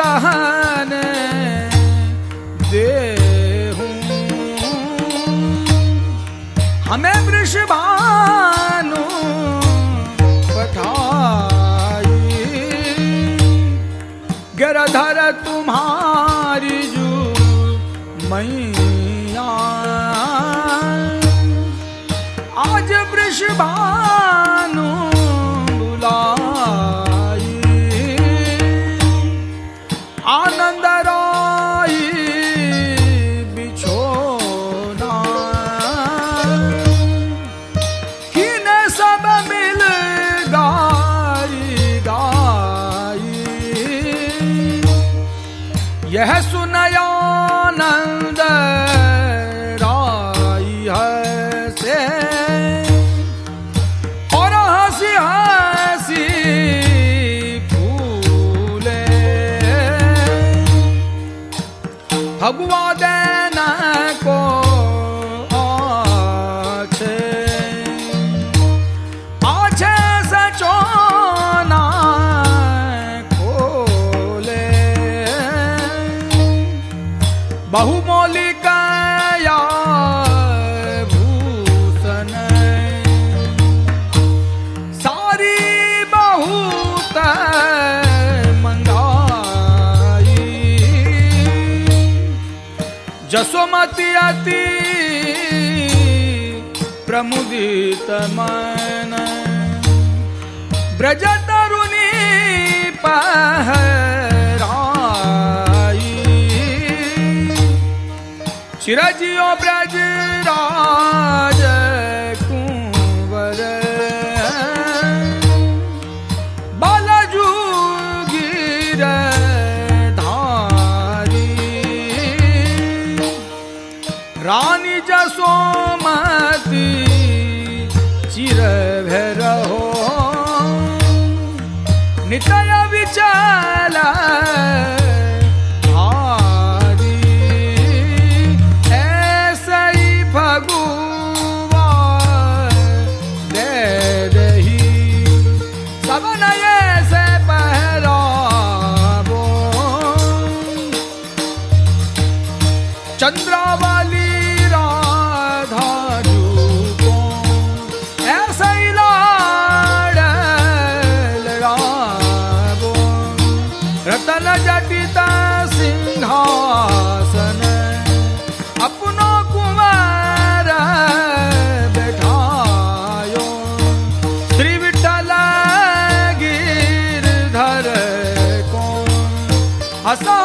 कहने देहूं, हमें वृषभानु पठाई, गिरधर तुम्हारी जो मैया, आज वृषभानु बुलाई, आनंद राई बिछोना, किने सब मिल गाई गाई, यह सुनया आनंद राई है से, और हंसी हंसी फूले, भगवा देना को आछे, आछे सचोना खोले, बहुमोली काया भूषण, सारी बहुत मंगाई, जसोमती अति प्रमुदित मन, ब्रज तरुणी पहराई, चिरजियो ब्रज राज कुंवर, बालजू गिर धारी, रानी जसोमती चिर भैरहो, नितय विचल चंद्रावली राधा जूको, ऐसा ही लाड़ लड़ावो, रतन जटित सिंहासन, अपनो कुमार बैठायो, श्री विठ्ठल गिरधर को हंसा